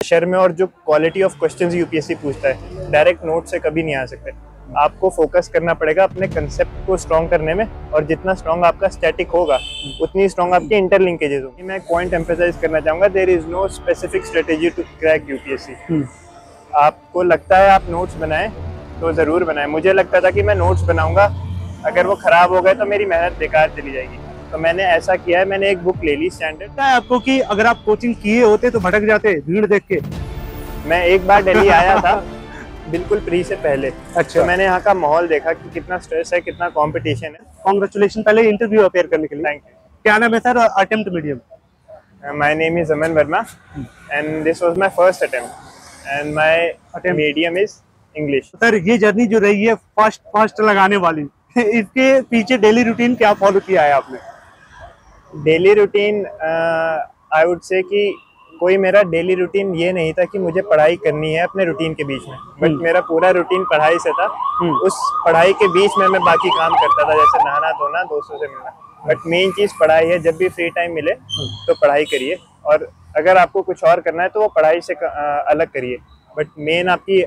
शहर में, और जो क्वालिटी ऑफ क्वेश्चंस यूपीएससी पूछता है डायरेक्ट नोट से कभी नहीं आ सकते। आपको फोकस करना पड़ेगा अपने कंसेप्ट को स्ट्रॉन्ग करने में, और जितना स्ट्रॉन्ग आपका स्टैटिक होगा उतनी स्ट्रॉन्ग आपकी इंटरलिंकेजेस होगी। मैं एक पॉइंट एम्फेसाइज करना चाहूँगा, there is no specific strategy to crack UPSC. आपको लगता है आप नोट्स बनाएं तो ज़रूर बनाएं। मुझे लगता था कि मैं नोट्स बनाऊंगा, अगर वो ख़राब हो गए तो मेरी मेहनत बेकार चली जाएगी, तो मैंने ऐसा किया है, मैंने एक बुक ले ली स्टैंडर्ड। क्या है आपको कि अगर आप कोचिंग किए होते तो भटक जाते भीड़ देख के? मैं एक बार दिल्ली आया था बिल्कुल प्री से पहले। अच्छा। तो मैंने यहाँ का माहौल देखा कि कितना स्ट्रेस है, कितना कंपटीशन है। कांग्रेचुलेशन पहले इंटरव्यू अपेयर करने के लिए। Thank you. क्या नाम है sir? Attempt medium? My name is Aman Verma and this was my first attempt and my medium is English. Sir ये जर्नी जो रही है फर्स्ट लगाने वाली इसके पीछे डेली रूटीन क्या फॉलो किया है आपने? Daily routine I would say कि कोई मेरा डेली रूटीन ये नहीं था कि मुझे पढ़ाई करनी है अपने रूटीन के बीच में, बट मेरा पूरा रूटीन पढ़ाई से था। उस पढ़ाई के बीच में मैं बाकी काम करता था, जैसे नहाना धोना, दोस्तों से मिलना, बट मेन चीज़ पढ़ाई है। जब भी फ्री टाइम मिले तो पढ़ाई करिए, और अगर आपको कुछ और करना है तो वो पढ़ाई से अलग करिए, बट मेन आपकी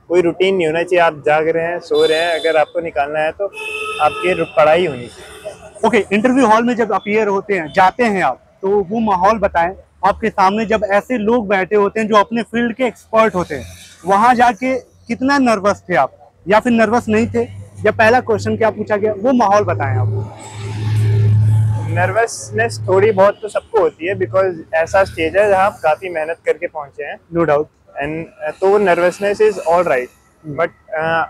कोई रूटीन नहीं होना चाहिए। आप जाग रहे हैं, सो रहे हैं, अगर आपको निकालना है तो आपकी पढ़ाई होनी चाहिए। ओके, इंटरव्यू हॉल में जब अपीयर होते हैं, जाते हैं आप, तो वो माहौल बताएं। आपके सामने जब ऐसे लोग बैठे होते हैं जो अपने फील्ड के एक्सपर्ट होते हैं, वहां जाके कितना नर्वस थे आप, या फिर नर्वस नहीं थे? या पहला क्वेश्चन क्या पूछा गया, वो माहौल बताएं आप। नर्वसनेस थोड़ी बहुत तो सबको होती है, बिकॉज ऐसा स्टेज है जहाँ आप काफ़ी मेहनत करके पहुँचे हैं, नो डाउट। एंड तो nervousness is all right, but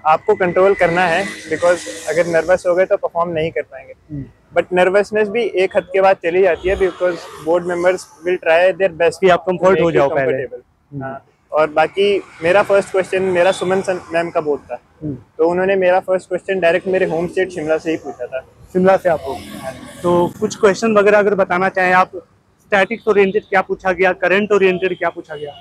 आपको कंट्रोल करना है, बिकॉज अगर नर्वस हो गए तो परफॉर्म नहीं कर पाएंगे। बट नर्वसनेस भी एक हद के बाद चली जाती है, because board members will try their best कि आप कंफर्ट हो जाओ पहले। और बाकी मेरा फर्स्ट क्वेश्चन मेरा सुमन मैम का बोर्ड था, तो उन्होंने मेरा फर्स्ट क्वेश्चन डायरेक्ट मेरे होम स्टेट शिमला से ही पूछा था। शिमला से आप हो, तो कुछ क्वेश्चन वगैरह अगर बताना चाहें आप। स्टैटिक्स ओरिएंटेड क्या पूछा गया, करंट ओरिएंटेड क्या पूछा गया?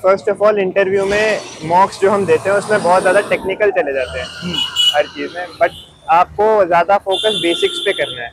फर्स्ट ऑफ ऑल इंटरव्यू में मॉक्स जो हम देते हैं उसमें बहुत ज़्यादा टेक्निकल चले जाते हैं हर चीज़ में, बट आपको ज़्यादा फोकस बेसिक्स पे करना है।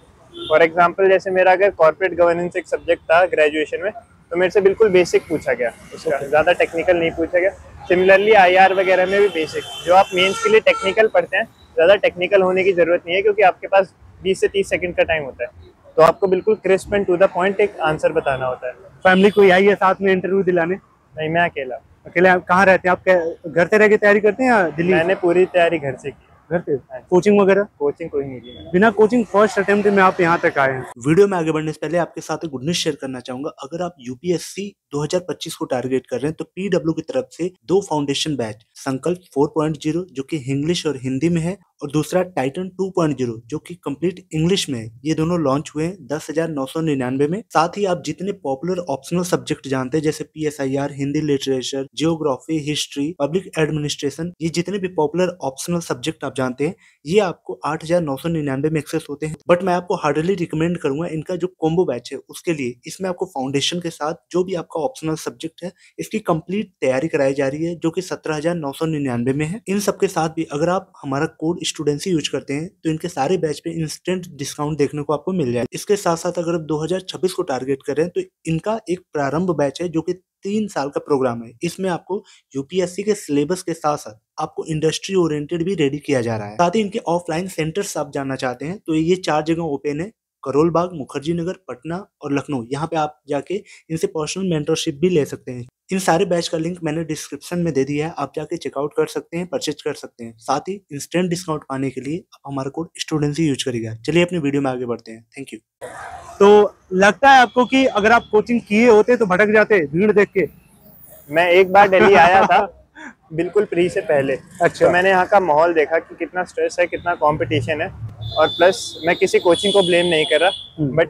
फॉर एग्जांपल जैसे मेरा अगर कॉर्पोरेट गवर्नेंस एक सब्जेक्ट था ग्रेजुएशन में, तो मेरे से बिल्कुल बेसिक पूछा गया उसका, ज़्यादा टेक्निकल नहीं पूछा गया। सिमिलरली आईआर वगैरह में भी बेसिक, जो आप मेंस के लिए टेक्निकल पढ़ते हैं, ज़्यादा टेक्निकल होने की ज़रूरत नहीं है, क्योंकि आपके पास 20 से 30 सेकंड का टाइम होता है, तो आपको बिल्कुल crisp and to the point एक आंसर बताना होता है। फैमिली कोई आई है साथ में इंटरव्यू दिलाने? नहीं, मैं अकेला। अकेले? आप कहाँ रहते हैं? आप घर से रह के तैयारी करते हैं या दिल्ली? मैंने पूरी तैयारी घर से की। घर पे? कोचिंग वगैरह? कोचिंग कोई नहीं ली। बिना कोचिंग फर्स्ट अटेम्प्ट में आप यहाँ तक आए हैं। वीडियो में आगे बढ़ने से पहले आपके साथ एक गुड न्यूज़ शेयर करना चाहूंगा। अगर आप यूपीएससी 2025 को टारगेट कर रहे हैं तो पीडब्ल्यू की तरफ से 2 फाउंडेशन बैच, संकल्प 4.0 जो कि इंग्लिश और हिंदी में है, और दूसरा टाइटन 2.0 जो कि कंप्लीट इंग्लिश में है, ये दोनों लॉन्च हुए हैं 10,999 में। साथ ही आप जितने पॉपुलर ऑप्शनल सब्जेक्ट जानते हैं, जैसे PSIR, Hindi literature, geography, history, public administration, ये जितने भी पॉपुलर ऑप्शनल सब्जेक्ट आप जानते हैं, ये आपको 8,999 में एक्सेस होते हैं। बट मैं आपको हार्डली रिकमेंड करूंगा इनका जो कॉम्बो बैच है उसके लिए। इसमें आपको फाउंडेशन के साथ जो भी आपका ऑप्शनल सब्जेक्ट है, इसकी कंप्लीट तैयारी कराई जा रही है, जो कि 17,999 में है। इन सबके साथ भी अगर आप हमारा कोड स्टूडेंसी यूज करते हैं तो इनके सारे बैच पे इंस्टेंट डिस्काउंट देखने को आपको मिल जाएगा। इसके साथ साथ अगर आप 2026 को टारगेट कर रहे हैं तो इनका एक प्रारंभ बैच है, जो कि 3 साल का प्रोग्राम है। इसमें आपको यूपीएससी के सिलेबस के साथ साथ आपको इंडस्ट्री ओरिएंटेड भी रेडी किया जा रहा है। साथ ही इनके ऑफलाइन सेंटर्स आप जानना चाहते हैं तो ये 4 जगह ओपन है, करोल बाग, मुखर्जी नगर, पटना और लखनऊ। यहाँ पे आप जाके इनसे पर्सनल मेंटरशिप भी ले सकते हैं। इन सारे बैच का लिंक मैंने डिस्क्रिप्शन में दे दिया है, आप जाके चेकआउट कर सकते हैं, परचेज कर सकते हैं। साथ ही इंस्टेंट डिस्काउंट पाने के लिए आप हमारा कोड स्टूडेंसी यूज करिएगा। चलिए अपनी वीडियो में आगे बढ़ते हैं। Thank you. तो लगता है आपको कि अगर आप कोचिंग किए होते तो भटक जाते भीड़ देख के? मैं एक बार दिल्ली आया था बिल्कुल प्री से पहले। अच्छा। तो मैंने यहाँ का माहौल देखा कि कितना स्ट्रेस है, कितना कंपटीशन है, और प्लस मैं किसी कोचिंग को ब्लेम नहीं कर रहा, बट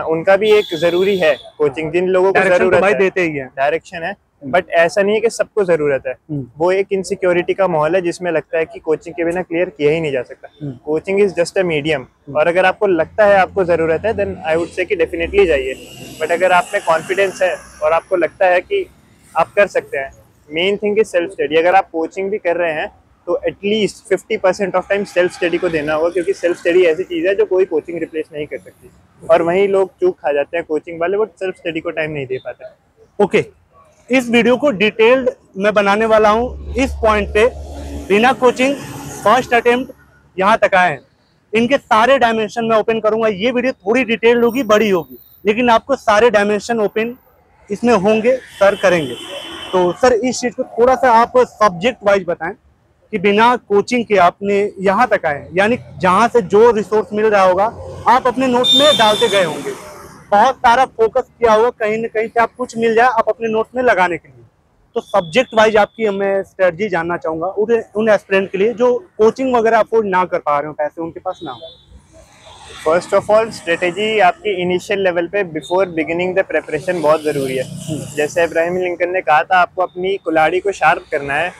उनका भी एक जरूरी है कोचिंग। जिन लोगों को जरूरत है देते ही है, डायरेक्शन है, बट ऐसा नहीं है कि सबको जरूरत है। वो एक इनसिक्योरिटी का माहौल है जिसमें लगता है कि कोचिंग के बिना क्लियर किया ही नहीं जा सकता। Coaching is just a medium, और अगर आपको लगता है आपको जरूरत है देन आई वुड से कि डेफिनेटली जाइए। बट अगर आप में कॉन्फिडेंस है और आपको लगता है कि आप कर सकते हैं, main thing is self study. अगर आप कोचिंग भी कर रहे हैं तो at least 50% of time self study को देना होगा, क्योंकि सेल्फ स्टडी ऐसी चीज़ है जो कोई कोचिंग रिप्लेस नहीं कर सकती। और वहीं लोग चूक खा जाते हैं कोचिंग वाले, वो सेल्फ स्टडी को टाइम नहीं दे पाते। ओके, इस वीडियो को डिटेल्ड मैं बनाने वाला हूँ इस पॉइंट पे, बिना कोचिंग फर्स्ट अटेम्प्ट यहाँ तक आए हैं। इनके सारे डायमेंशन मैं ओपन करूंगा। ये वीडियो थोड़ी डिटेल्ड होगी, बड़ी होगी, लेकिन आपको सारे डायमेंशन ओपन इसमें होंगे, सर करेंगे। तो सर इस चीज़ को थोड़ा सा आप सब्जेक्ट वाइज बताएं कि बिना कोचिंग के आपने यहाँ तक आए, यानी जहाँ से जो रिसोर्स मिल रहा होगा आप अपने नोट्स में डालते गए होंगे, बहुत सारा फोकस किया होगा, कहीं न कहीं से आप कुछ मिल जाए आप अपने नोट्स में लगाने के लिए। तो सब्जेक्ट वाइज आपकी मैं स्ट्रेटजी जानना चाहूँगा उन एस्पिरेंट के लिए जो कोचिंग वगैरह अफोर्ड ना कर पा रहे हो, पैसे उनके पास ना हो। फर्स्ट ऑफ ऑल स्ट्रेटेजी आपकी इनिशियल लेवल पे बिफोर बिगिनिंग द प्रिपरेशन बहुत ज़रूरी है। जैसे इब्राहिम लिंकन ने कहा था, आपको अपनी कुल्हाड़ी को शार्प करना है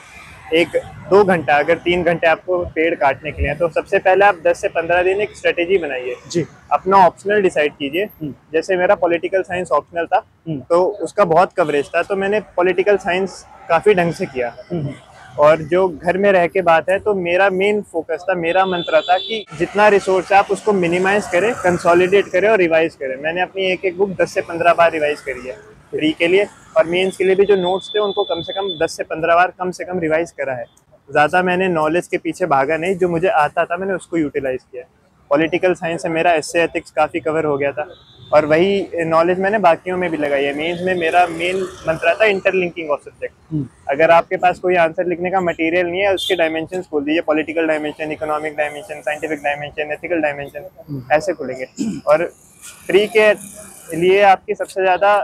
1-2 घंटा, अगर 3 घंटे आपको पेड़ काटने के लिए, तो सबसे पहले आप 10 से 15 दिन एक स्ट्रेटेजी बनाइए जी। अपना ऑप्शनल डिसाइड कीजिए। जैसे मेरा पॉलिटिकल साइंस ऑप्शनल था, तो उसका बहुत कवरेज था, तो मैंने पॉलिटिकल साइंस काफ़ी ढंग से किया। और जो घर में रह के बात है, तो मेरा मेन फोकस था, मेरा मंत्र था कि जितना रिसोर्स है आप उसको मिनिमाइज करें, कंसोलिडेट करें और रिवाइज करें। मैंने अपनी एक बुक 10 से 15 बार रिवाइज करी है प्री के लिए, और मेंस के लिए भी जो नोट्स थे उनको कम से कम 10 से 15 बार कम से कम रिवाइज करा है। ज़्यादा मैंने नॉलेज के पीछे भागा नहीं, जो मुझे आता था मैंने उसको यूटिलाइज किया। पॉलिटिकल साइंस से मेरा एसए एथिक्स काफ़ी कवर हो गया था, और वही नॉलेज मैंने बाकियों में भी लगाई है। मेंस में मेरा मेन मंत्र था इंटरलिंकिंग ऑफ सब्जेक्ट। अगर आपके पास कोई आंसर लिखने का मटेरियल नहीं है, उसके डायमेंशंस खोल दीजिए, political dimension, economic dimension, scientific dimension, ethical dimension, ऐसे खोलेंगे। और प्री के लिए आपकी सबसे ज़्यादा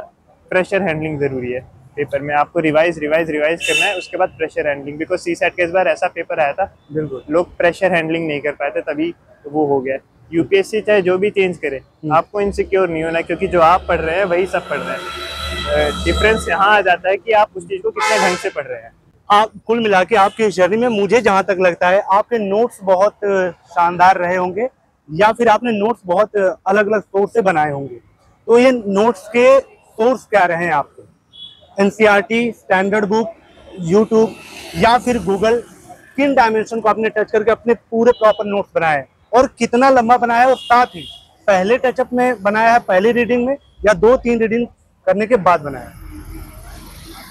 प्रेशर हैंडलिंग ज़रूरी है। पेपर में आपको रिवाइज करना है, उसके बाद प्रेशर हैंडलिंग, बिकॉज सीसेट के इस बार ऐसा पेपर आया था, बिल्कुल लोग प्रेशर हैंडलिंग नहीं कर पाए थे, तभी वो हो गया। यूपीएससी चाहे जो भी चेंज करे, आपको इनसिक्योर नहीं होना, क्योंकि जो आप पढ़ रहे हैं वही सब पढ़ रहे हैं। डिफरेंस यहाँ आ जाता है कि आप उस चीज़ को कितने ढंग से पढ़ रहे हैं। आप कुल मिला के आपके जर्नी में मुझे जहाँ तक लगता है आपके नोट्स बहुत शानदार रहे होंगे, या फिर आपने नोट्स बहुत अलग अलग सोर्स से बनाए होंगे। तो ये नोट्स के सोर्स क्या रहे हैं आपके? एनसीईआरटी, स्टैंडर्ड बुक, यूट्यूब या फिर गूगल? किन डायमेंशन को आपने टच करके अपने पूरे प्रॉपर नोट्स बनाए, और कितना लंबा बनाया है, और साथ ही पहले टचअप में बनाया है, पहली रीडिंग में, या 2-3 रीडिंग करने के बाद बनाया?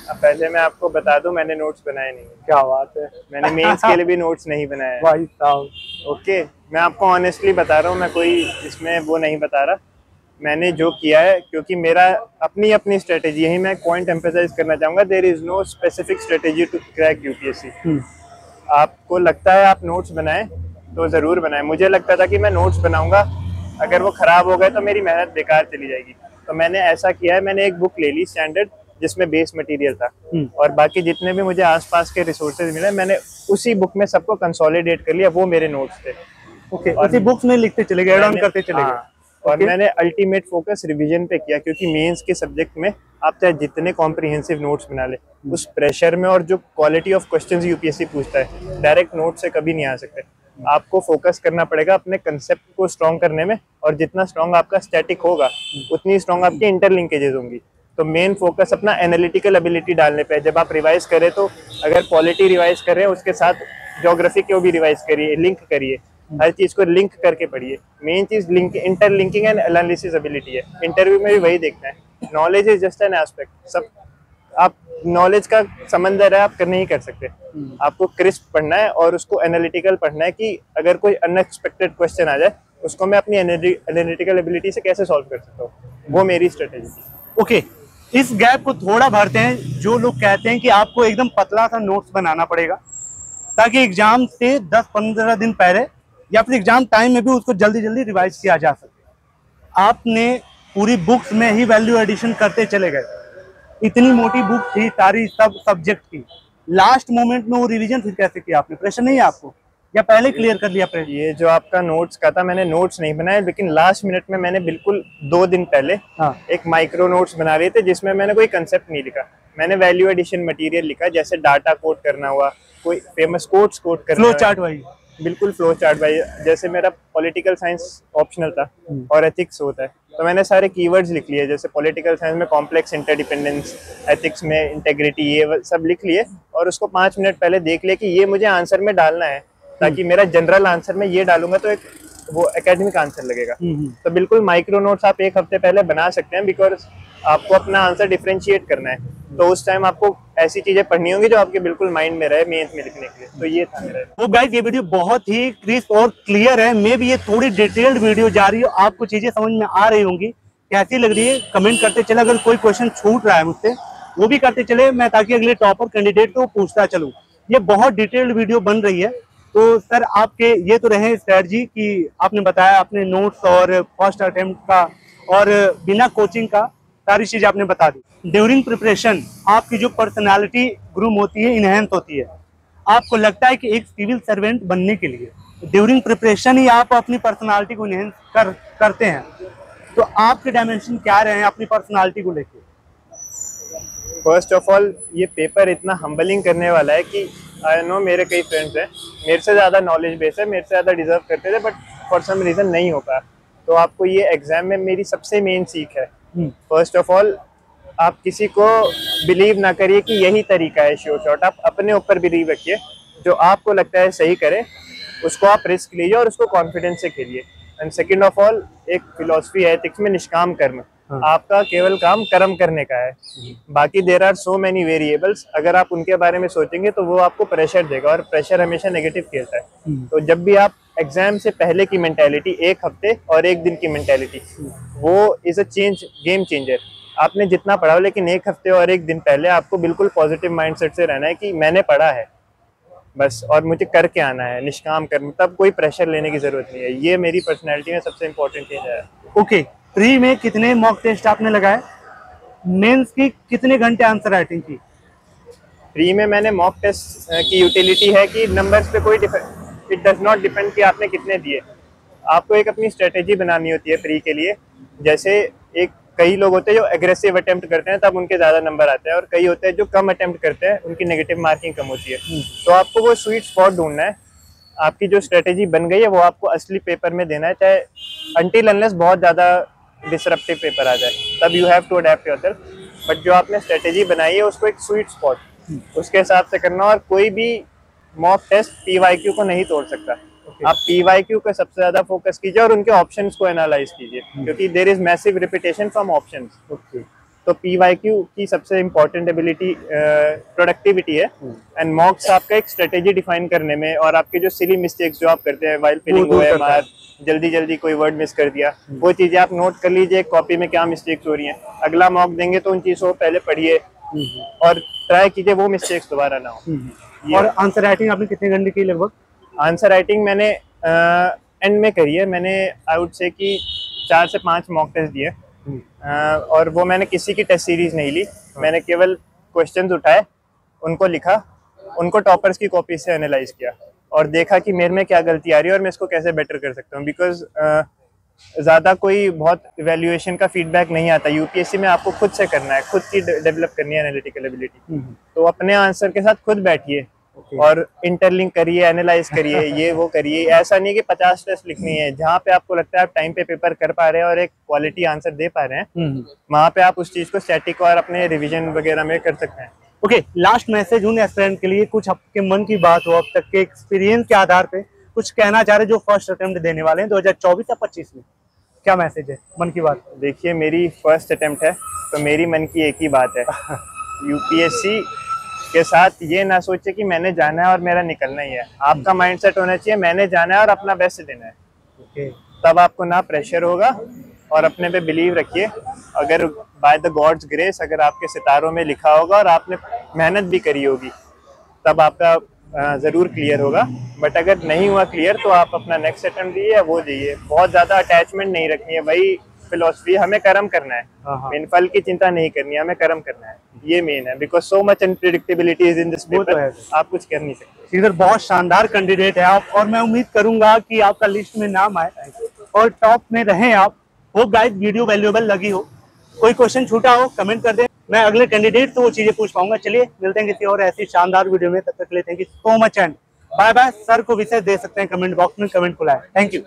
अब पहले मैं आपको बता दूं, मैंने नोट्स बनाए नहीं। क्या बात है। मैंने मेंस के लिए भी नोट्स नहीं बनाए भाई साहब। ओके, मैं आपको ऑनेस्टली बता रहा हूँ, मैं कोई इसमें वो नहीं बता रहा। मैंने जो किया है, क्योंकि मेरा अपनी स्ट्रेटेजी, यही मैं पॉइंट एम्फेसाइज करना चाहूँगा, there is no specific strategy to crack UPSC. आपको लगता है आप नोट्स बनाएं तो ज़रूर बनाएं। मुझे लगता था कि मैं नोट्स बनाऊंगा, अगर वो ख़राब हो गए तो मेरी मेहनत बेकार चली जाएगी, तो मैंने ऐसा किया है, मैंने एक बुक ले ली स्टैंडर्ड, जिसमें बेस मटेरियल था, और बाकी जितने भी मुझे आसपास के रिसोर्सेज मिले, मैंने उसी बुक में सबको कंसोलिडेट कर लिया, वो मेरे नोट्स थे। ओके, उसी बुक्स में लिखते चले गए, ऐड ऑन करते चले गए। और मैंने अल्टीमेट फोकस रिवीजन पे किया, क्योंकि मेंस के सब्जेक्ट में आप चाहे जितने कॉम्प्रिहेंसिव नोट्स बना ले, उस प्रेशर में और जो क्वालिटी ऑफ क्वेश्चंस यूपीएससी पूछता है, डायरेक्ट नोट से कभी नहीं आ सकते। आपको फोकस करना पड़ेगा अपने कंसेप्ट को स्ट्रॉन्ग करने में, और जितना स्ट्रॉन्ग आपका स्टैटिक होगा उतनी स्ट्रॉन्ग आपकी इंटरलिंकेजेस होंगी। तो मेन फोकस अपना एनालिटिकल एबिलिटी डालने पे है। जब आप रिवाइज करें, तो अगर पॉलिटी रिवाइज कर रहे हैं, उसके साथ ज्योग्राफी को भी रिवाइज करिए, लिंक करिए, हर चीज को लिंक करके पढ़िए। मेन चीज link, interlinking and analysis ability है। इंटरव्यू में भी वही देखना है। Knowledge is just an aspect, सब आप नॉलेज का समंदर है, आप नहीं कर सकते। आपको क्रिस्प पढ़ना है और उसको एनालिटिकल पढ़ना है, कि अगर कोई अनएक्सपेक्टेड क्वेश्चन आ जाए, उसको मैं अपनी एनालिटिकल एबिलिटी से कैसे सॉल्व कर सकता हूँ, वो मेरी स्ट्रेटेजी थी। ओके, इस गैप को थोड़ा भरते हैं। जो लोग कहते हैं कि आपको एकदम पतला सा नोट्स बनाना पड़ेगा, ताकि एग्जाम से 10-15 दिन पहले या फिर एग्जाम टाइम में भी उसको जल्दी जल्दी रिवाइज किया जा सके। आपने पूरी बुक्स में ही वैल्यू एडिशन करते चले गए, इतनी मोटी बुक थी सारी, सब सब्जेक्ट की। लास्ट मोमेंट में वो रिवीजन फिर कैसे किया आपने? प्रेशर नहीं है आपको, या पहले क्लियर कर लिया प्रेशर? ये जो आपका नोट्स का था, मैंने नोट्स नहीं बनाए, लेकिन लास्ट मिनट में मैंने बिल्कुल 2 दिन पहले एक माइक्रो नोट्स बना रहे थे, जिसमें मैंने कोई कंसेप्ट नहीं लिखा। मैंने वैल्यू एडिशन मटेरियल लिखा, जैसे डाटा कोड करना हुआ, कोई फेमस कोट्स कोड करना, फ्लो चार्ट वाइज, बिल्कुल फ्लो चार्ट वाइज। जैसे मेरा पॉलिटिकल साइंस ऑप्शनल था और एथिक्स होता है, तो मैंने सारे कीवर्ड्स लिख लिए। जैसे पॉलिटिकल साइंस में कॉम्प्लेक्स इंटरडिपेंडेंस, एथिक्स में इंटेग्रिटी, ये सब लिख लिए, और उसको 5 मिनट पहले देख लिए कि ये मुझे आंसर में डालना है, ताकि मेरा जनरल आंसर में ये डालूंगा तो एक वो एकेडमिक आंसर लगेगा। तो बिल्कुल माइक्रो नोट्स आप 1 हफ्ते पहले बना सकते हैं, बिकॉज आपको अपना आंसर डिफरेंशिएट करना है, तो उस टाइम आपको ऐसी चीजें पढ़नी होंगी जो आपके बिल्कुल माइंड में रहे मेंस में लिखने के लिए। तो ये था मेरा। तो गाइस ये वीडियो बहुत ही क्रिस्प और क्लियर है। मे भी ये थोड़ी डिटेल्ड वीडियो जा रही है, आपको चीजें समझ में आ रही होंगी। कैसी लग रही है कमेंट करते चले। अगर कोई क्वेश्चन छूट रहा है मुझसे वो भी करते चले, मैं ताकि अगले टॉपर कैंडिडेट को पूछता चलूं। ये बहुत डिटेल्ड वीडियो बन रही है। तो सर आपके ये तो रहे स्ट्रेटजी कि आपने बताया अपने नोट्स और फर्स्ट अटेम्प्ट का और बिना कोचिंग का सारी चीज आपने बता दी। ड्यूरिंग प्रिपरेशन आपकी जो पर्सनालिटी ग्रूम होती है, इनहेंस होती है। आपको लगता है कि एक सिविल सर्वेंट बनने के लिए ड्यूरिंग प्रिपरेशन ही आप अपनी पर्सनालिटी को इनहेंस करते हैं, तो आपके डायमेंशन क्या रहे हैं अपनी पर्सनालिटी को लेकर? फर्स्ट ऑफ ऑल ये पेपर इतना हम्बलिंग करने वाला है कि आई नो मेरे कई फ्रेंड्स हैं मेरे से ज़्यादा नॉलेज बेस है, मेरे से ज़्यादा डिजर्व करते थे, बट फॉर सम रीज़न नहीं हो पाया। तो आपको ये एग्जाम में मेरी सबसे मेन सीख है, फर्स्ट ऑफ ऑल आप किसी को बिलीव ना करिए कि यही तरीका है श्योर शॉट। आप अपने ऊपर बिलीव रखिए, जो आपको लगता है सही करे उसको आप रिस्क लीजिए और उसको कॉन्फिडेंस से खेलिए। एंड सेकेंड ऑफ ऑल एक फिलॉसफी है एथिक्स में, निष्काम कर्म। आपका केवल काम कर्म करने का है, बाकी there are so many variables. अगर आप उनके बारे में सोचेंगे तो वो आपको प्रेशर देगा, और प्रेशर हमेशा नेगेटिव खेलता है। तो जब भी आप एग्जाम से पहले की मेंटालिटी, एक हफ्ते और एक दिन की मेंटालिटी, वो is a change, game changer. आपने जितना पढ़ा हो, लेकिन एक हफ्ते और एक दिन पहले आपको बिल्कुल पॉजिटिव माइंडसेट से रहना है कि मैंने पढ़ा है बस, और मुझे करके आना है, निष्काम कर्म। तब कोई प्रेशर लेने की जरूरत नहीं है। ये मेरी पर्सनैलिटी में सबसे इम्पोर्टेंट चीज है। ओके, प्री में कितने मॉक टेस्ट आपने लगाए? मेंस की कितने घंटे आंसर राइटिंग की? प्री में मैंने मॉक टेस्ट की यूटिलिटी है कि नंबर्स पे कोई इट डज नॉट डिपेंड कि आपने कितने दिए। आपको एक अपनी स्ट्रेटेजी बनानी होती है प्री के लिए। जैसे एक कई लोग होते हैं जो एग्रेसिव अटेम्प्ट करते हैं, तब उनके ज़्यादा नंबर आते हैं, और कई होते हैं जो कम अटेम्प्ट करते हैं, उनकी नेगेटिव मार्किंग कम होती है। तो आपको वो स्वीट स्पॉट ढूंढना है। आपकी जो स्ट्रेटेजी बन गई है वो आपको असली पेपर में देना है, चाहे अनटिल अनलेस बहुत ज़्यादा डिसरप्टिव पेपर आ जाए, तब you have to adapt yourself. But जो आपने स्ट्रेटेजी बनाई है उसको एक स्वीट स्पॉट उसके हिसाब से करना, और कोई भी मॉक टेस्ट पीवाईक्यू को नहीं तोड़ सकता। आप पीवाईक्यू पे सबसे ज्यादा फोकस कीजिए और उनके ऑप्शंस को एनालाइज कीजिए, क्योंकि there is massive repetition from options. तो पीवाईक्यू की सबसे इम्पोर्टेंट एबिलिटी प्रोडक्टिविटी है, एंड मॉक्स आपका एक स्ट्रेटेजी डिफाइन करने में, और आपके जो सिली मिस्टेक्स जो आप करते हैं वाइल फिलिंग ओएमआर, जल्दी जल्दी कोई वर्ड मिस कर दिया, वो चीजें आप नोट कर लीजिए कॉपी में क्या मिस्टेक्स हो रही हैं। अगला मॉक देंगे तो उन चीजों को पहले पढ़िए और ट्राई कीजिए वो मिस्टेक्स दोबारा ना हो। और आंसर राइटिंग आपने कितने घंटे की लगभग? आंसर राइटिंग मैंने एंड में करी है। मैंने आई वुड से कि 4 से 5 मॉक टेस्ट दिए, और वो मैंने किसी की टेस्ट सीरीज नहीं ली। मैंने केवल क्वेश्चंस उठाए, उनको लिखा, उनको टॉपर्स की कॉपी से एनालाइज किया और देखा कि मेरे में क्या गलती आ रही है और मैं इसको कैसे बेटर कर सकता हूँ। बिकॉज ज़्यादा कोई बहुत इवैल्यूएशन का फीडबैक नहीं आता। यूपीएससी में आपको खुद से करना है, खुद की डेवलप करनी है एनालिटिकल एबिलिटी। तो अपने आंसर के साथ खुद बैठिए और इंटरलिंक करिए, एनालाइज करिए, ये वो करिए। ऐसा नहीं कि 50 टेस्ट लिखनी है। जहाँ पे आपको लगता है आप टाइम पे पेपर कर पा रहे हैं और एक क्वालिटी आंसर दे पा रहे हैं, वहाँ पे आप उस चीज को स्टैटिक और अपने रिवीजन वगैरह में कर सकते हैं। ओके, लास्ट मैसेज उन एस्पिरेंट के लिए, कुछ आपके मन की बात हो, अब तक के एक्सपीरियंस के आधार पे कुछ कहना चाह रहे जो फर्स्ट अटेम्प्ट देने वाले हैं 2024 या 25 में, क्या मैसेज है, मन की बात? देखिए, मेरी फर्स्ट अटेम्प्ट है तो मेरी मन की एक ही बात है, यूपीएससी के साथ ये ना सोचे कि मैंने जाना है और मेरा निकलना ही है। आपका माइंडसेट होना चाहिए मैंने जाना है और अपना बेस्ट देना है। तब आपको ना प्रेशर होगा, और अपने पे बिलीव रखिए। अगर बाय द गॉड्स ग्रेस, अगर आपके सितारों में लिखा होगा और आपने मेहनत भी करी होगी, तब आपका ज़रूर क्लियर होगा। बट अगर नहीं हुआ क्लियर तो आप अपना नेक्स्ट अटेम्प्ट दिए या वो दिए। बहुत ज़्यादा अटैचमेंट नहीं रखनी है, वही फिलोसफी, हमें कर्म करना है, मेन फल की चिंता नहीं करनी है, हमें कर्म करना है, ये मेन है। Because so much unpredictability is in this paper, आप कुछ कर नहीं सकते। इधर बहुत शानदार कैंडिडेट है आप, और मैं उम्मीद करूंगा कि आपका लिस्ट में नाम आए और टॉप में रहें आप। होप गाइस वीडियो वैल्यूएबल लगी हो। कोई क्वेश्चन छूटा हो कमेंट कर दें, मैं अगले कैंडिडेट से वो चीजें पूछ पाऊंगा। चलिए मिलते हैं किसी और ऐसी शानदार वीडियो में, तब तक के लिए thank you so much and bye bye. Sir को विशेष दे सकते हैं कमेंट बॉक्स में, कमेंट खुला है। Thank you.